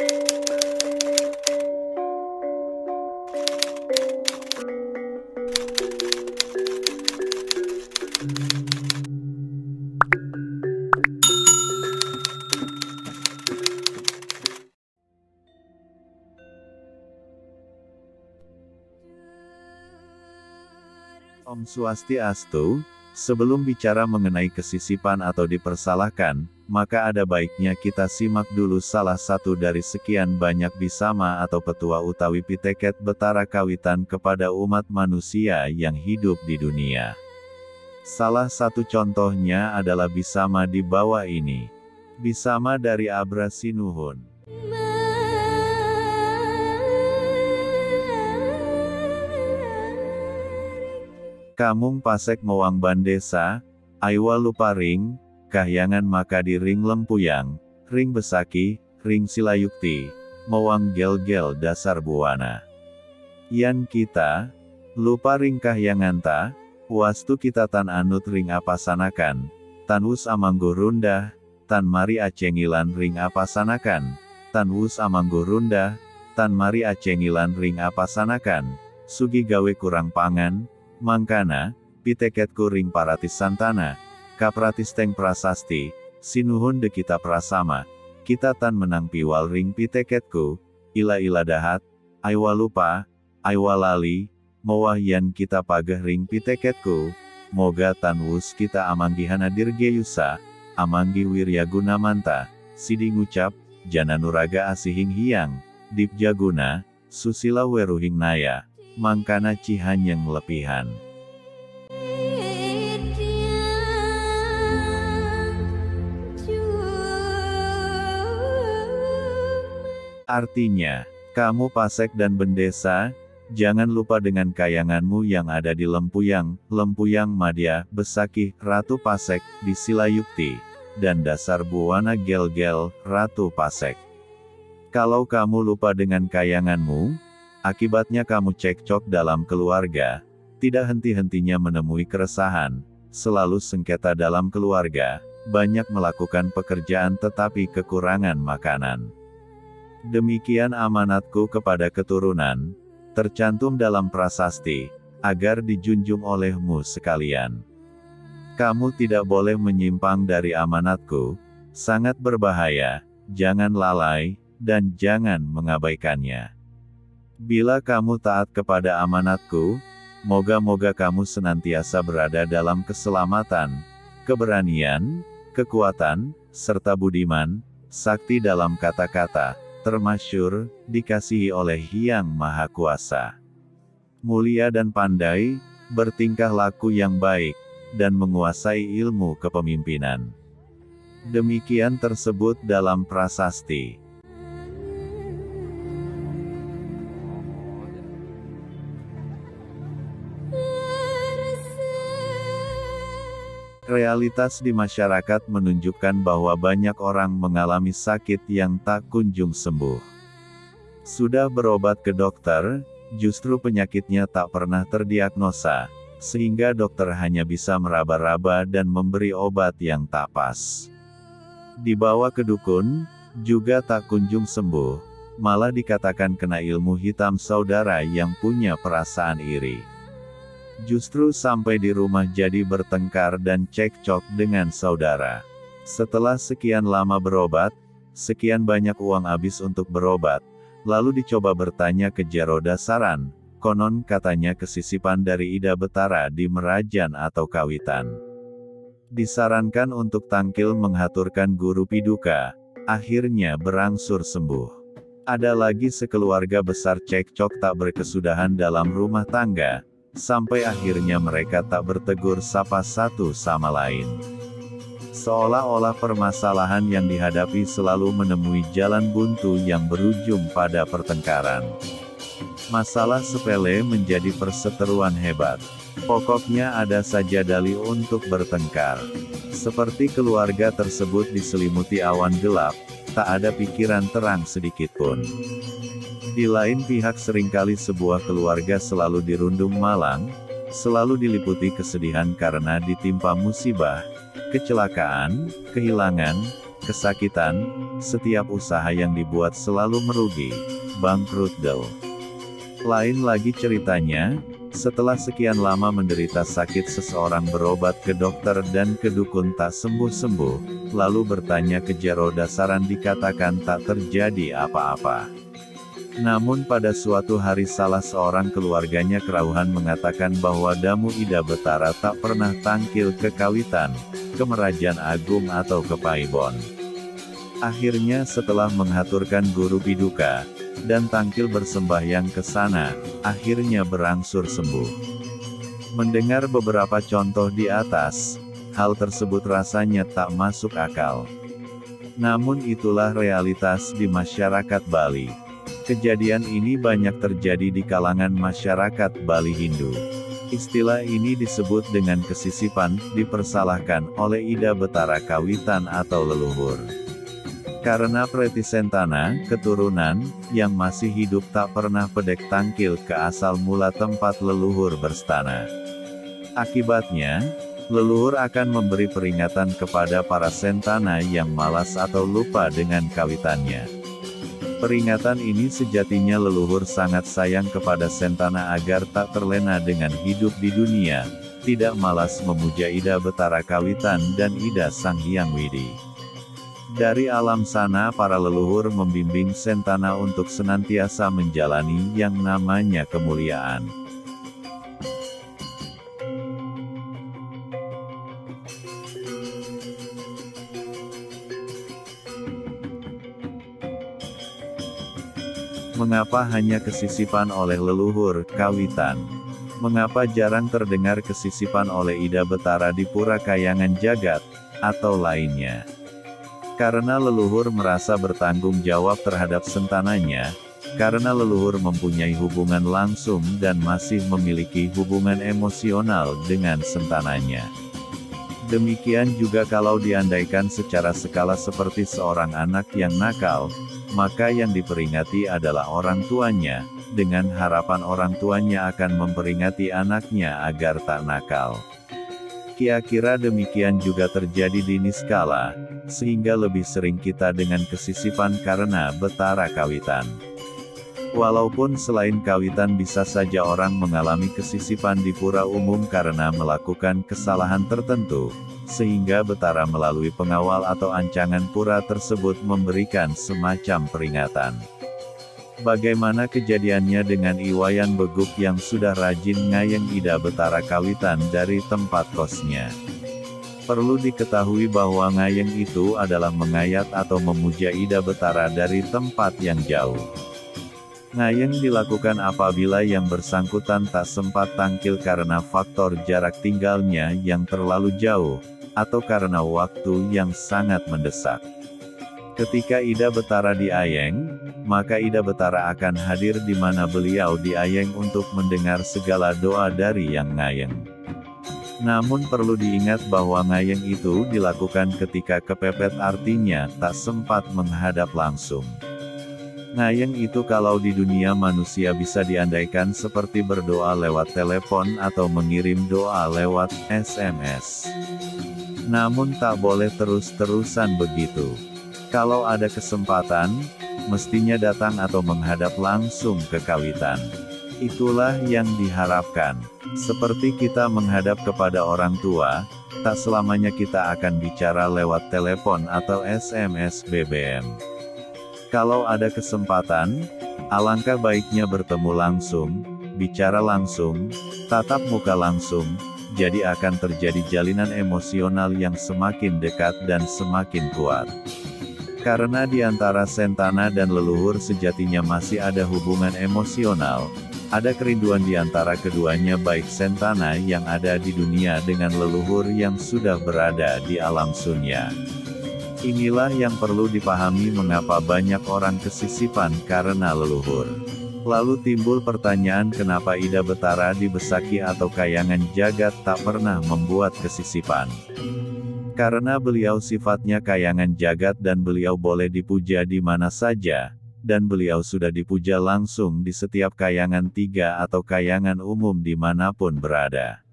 Om Swastiastu. Sebelum bicara mengenai kesisipan atau dipersalahkan, maka ada baiknya kita simak dulu salah satu dari sekian banyak bisama atau petua utawi piteket betara kawitan kepada umat manusia yang hidup di dunia. Salah satu contohnya adalah bisama di bawah ini. Bisama dari Abra Sinuhun. Kamung Pasek Mowang Bandesa, Aiwa Lupa Ring, Kahyangan Makadi Ring Lempuyang, Ring Besaki, Ring Silayukti, Mowang Gel-Gel Dasar Buwana. Yan kita, lupa ring kahyangan ta, wastu kita tan anut ring apasanakan, tan wus amanggo rundah, tan mari acengilan ring apasanakan, tan wus amanggo rundah, tan mari acengilan ring apasanakan, sugi gawe kurang pangan, mangkana, piteketku ring paratis santana, kapratis teng prasasti, sinuhun de kita prasama, kita tan menang piwal ring piteketku, ila dahat, aiwa lupa, aiwa lali, mowah yan kita pagah ring piteketku, moga tan wus kita amanggihan dirgeyusa, amanggi wiryaguna manta, sidi ngucap, jana nuraga asihing hiang, dipjaguna, susila weruhing naya. Mangkana cihanyeng lepihan. Artinya, kamu Pasek dan Bendesa, jangan lupa dengan kayanganmu yang ada di Lempuyang, Lempuyang Madya, Besaki, Ratu Pasek, di Silayukti, dan Dasar Buwana Gel-Gel, Ratu Pasek. Kalau kamu lupa dengan kayanganmu, akibatnya kamu cekcok dalam keluarga, tidak henti-hentinya menemui keresahan, selalu sengketa dalam keluarga, banyak melakukan pekerjaan tetapi kekurangan makanan. Demikian amanatku kepada keturunan, tercantum dalam prasasti, agar dijunjung olehmu sekalian. Kamu tidak boleh menyimpang dari amanatku, sangat berbahaya, jangan lalai, dan jangan mengabaikannya. Bila kamu taat kepada amanatku, moga-moga kamu senantiasa berada dalam keselamatan, keberanian, kekuatan, serta budiman, sakti dalam kata-kata, termasyur, dikasihi oleh Hyang Maha Kuasa. Mulia dan pandai, bertingkah laku yang baik, dan menguasai ilmu kepemimpinan. Demikian tersebut dalam prasasti. Realitas di masyarakat menunjukkan bahwa banyak orang mengalami sakit yang tak kunjung sembuh. Sudah berobat ke dokter, justru penyakitnya tak pernah terdiagnosa, sehingga dokter hanya bisa meraba-raba dan memberi obat yang tak pas. Dibawa ke dukun, juga tak kunjung sembuh, malah dikatakan kena ilmu hitam saudara yang punya perasaan iri. Justru sampai di rumah jadi bertengkar dan cekcok dengan saudara. Setelah sekian lama berobat, sekian banyak uang habis untuk berobat, lalu dicoba bertanya ke Jero Dasaran, konon katanya kesisipan dari Ida Betara di Merajan atau Kawitan. Disarankan untuk tangkil menghaturkan guru piduka, akhirnya berangsur sembuh. Ada lagi sekeluarga besar cekcok tak berkesudahan dalam rumah tangga, sampai akhirnya mereka tak bertegur sapa satu sama lain. Seolah-olah permasalahan yang dihadapi selalu menemui jalan buntu yang berujung pada pertengkaran. Masalah sepele menjadi perseteruan hebat. Pokoknya ada saja dalih untuk bertengkar. Seperti keluarga tersebut diselimuti awan gelap, tak ada pikiran terang sedikitpun. Di lain pihak seringkali sebuah keluarga selalu dirundung malang, selalu diliputi kesedihan karena ditimpa musibah, kecelakaan, kehilangan, kesakitan, setiap usaha yang dibuat selalu merugi, bangkrut del. Lain lagi ceritanya, setelah sekian lama menderita sakit seseorang berobat ke dokter dan ke dukun tak sembuh-sembuh, lalu bertanya ke Jero Dasaran dikatakan tak terjadi apa-apa. Namun pada suatu hari salah seorang keluarganya kerauhan mengatakan bahwa Damu Ida Betara tak pernah tangkil ke Kawitan, ke Merajan Agung atau ke Paibon. Akhirnya setelah menghaturkan guru piduka, dan tangkil bersembahyang ke sana, akhirnya berangsur sembuh. Mendengar beberapa contoh di atas, hal tersebut rasanya tak masuk akal. Namun itulah realitas di masyarakat Bali. Kejadian ini banyak terjadi di kalangan masyarakat Bali Hindu. Istilah ini disebut dengan kesisipan, dipersalahkan oleh Ida Betara Kawitan atau leluhur. Karena Preti Sentana, keturunan, yang masih hidup tak pernah pedek tangkil ke asal mula tempat leluhur berstana. Akibatnya, leluhur akan memberi peringatan kepada para Sentana yang malas atau lupa dengan kawitannya. Peringatan ini sejatinya leluhur sangat sayang kepada Sentana agar tak terlena dengan hidup di dunia, tidak malas memuja Ida Betara Kawitan dan Ida Sang Hyang Widi. Dari alam sana para leluhur membimbing Sentana untuk senantiasa menjalani yang namanya kemuliaan. Mengapa hanya kesisipan oleh leluhur, Kawitan? Mengapa jarang terdengar kesisipan oleh Ida Betara di Pura Kayangan Jagat, atau lainnya? Karena leluhur merasa bertanggung jawab terhadap sentananya, karena leluhur mempunyai hubungan langsung dan masih memiliki hubungan emosional dengan sentananya. Demikian juga kalau diandaikan secara skala seperti seorang anak yang nakal, maka yang diperingati adalah orang tuanya, dengan harapan orang tuanya akan memperingati anaknya agar tak nakal. Kira-kira demikian juga terjadi di Niskala, sehingga lebih sering kita dengan kesisipan karena Betara Kawitan. Walaupun selain Kawitan bisa saja orang mengalami kesisipan di pura umum karena melakukan kesalahan tertentu, sehingga Betara melalui pengawal atau ancangan pura tersebut memberikan semacam peringatan. Bagaimana kejadiannya dengan Iwayan Beguk yang sudah rajin ngayeng Ida Betara Kawitan dari tempat kosnya? Perlu diketahui bahwa ngayeng itu adalah mengayat atau memuja Ida Betara dari tempat yang jauh. Ngayeng dilakukan apabila yang bersangkutan tak sempat tangkil karena faktor jarak tinggalnya yang terlalu jauh, atau karena waktu yang sangat mendesak. Ketika Ida Betara diayeng, maka Ida Betara akan hadir di mana beliau diayeng untuk mendengar segala doa dari yang ngayeng. Namun perlu diingat bahwa ngayeng itu dilakukan ketika kepepet, artinya tak sempat menghadap langsung. Ngayeng itu kalau di dunia manusia bisa diandaikan seperti berdoa lewat telepon atau mengirim doa lewat SMS. Namun tak boleh terus-terusan begitu. Kalau ada kesempatan, mestinya datang atau menghadap langsung ke Kawitan. Itulah yang diharapkan. Seperti kita menghadap kepada orang tua, tak selamanya kita akan bicara lewat telepon atau SMS BBM. Kalau ada kesempatan, alangkah baiknya bertemu langsung, bicara langsung, tatap muka langsung, jadi akan terjadi jalinan emosional yang semakin dekat dan semakin kuat. Karena di antara Sentana dan leluhur sejatinya masih ada hubungan emosional, ada kerinduan di antara keduanya baik Sentana yang ada di dunia dengan leluhur yang sudah berada di alam sunya. Inilah yang perlu dipahami mengapa banyak orang kesisipan karena leluhur. Lalu timbul pertanyaan kenapa Ida Betara di Besaki atau Kayangan Jagat tak pernah membuat kesisipan. Karena beliau sifatnya kayangan jagat dan beliau boleh dipuja di mana saja, dan beliau sudah dipuja langsung di setiap kayangan tiga atau kayangan umum dimanapun berada.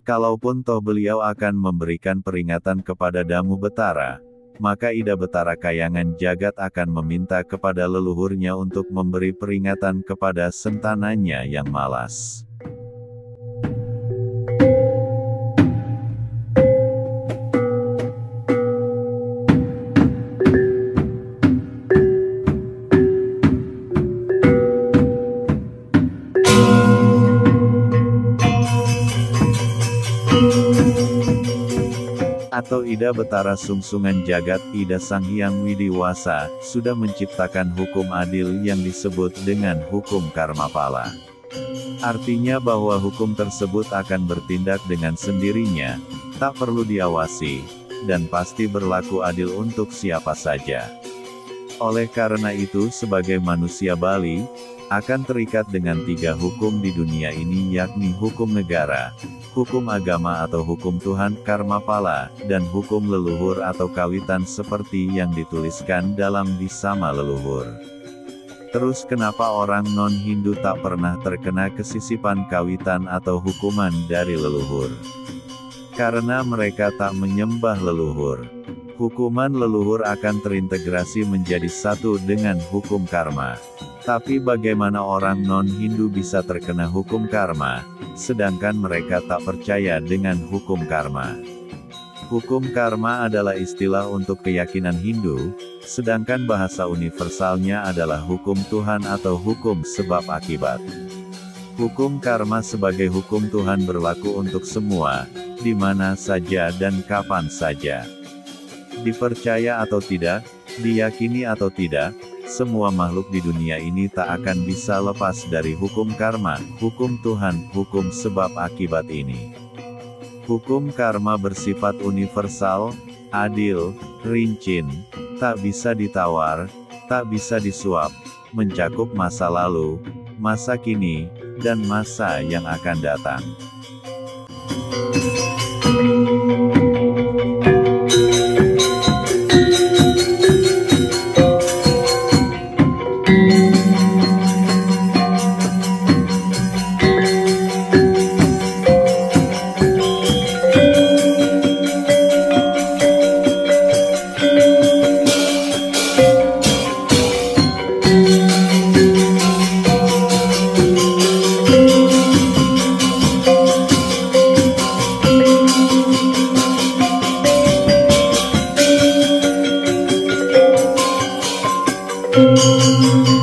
Kalaupun toh beliau akan memberikan peringatan kepada Damu Betara, maka Ida Betara Kayangan Jagat akan meminta kepada leluhurnya untuk memberi peringatan kepada sentananya yang malas. Atau Ida Betara Sungsungan Jagat, Ida Sang Hyang Widiwasa, sudah menciptakan hukum adil yang disebut dengan hukum karma pala. Artinya bahwa hukum tersebut akan bertindak dengan sendirinya, tak perlu diawasi, dan pasti berlaku adil untuk siapa saja. Oleh karena itu sebagai manusia Bali, akan terikat dengan 3 hukum di dunia ini, yakni hukum negara, hukum agama atau hukum Tuhan, karma pala, dan hukum leluhur atau kawitan seperti yang dituliskan dalam Disama Leluhur. Terus kenapa orang non-Hindu tak pernah terkena kesisipan kawitan atau hukuman dari leluhur? Karena mereka tak menyembah leluhur. Hukuman leluhur akan terintegrasi menjadi satu dengan hukum karma. Tapi bagaimana orang non-Hindu bisa terkena hukum karma, sedangkan mereka tak percaya dengan hukum karma? Hukum karma adalah istilah untuk keyakinan Hindu, sedangkan bahasa universalnya adalah hukum Tuhan atau hukum sebab akibat. Hukum karma sebagai hukum Tuhan berlaku untuk semua, di mana saja dan kapan saja. Dipercaya atau tidak, diyakini atau tidak, semua makhluk di dunia ini tak akan bisa lepas dari hukum karma, hukum Tuhan, hukum sebab akibat ini. Hukum karma bersifat universal, adil, rincin, tak bisa ditawar, tak bisa disuap, mencakup masa lalu, masa kini, dan masa yang akan datang. Thank you.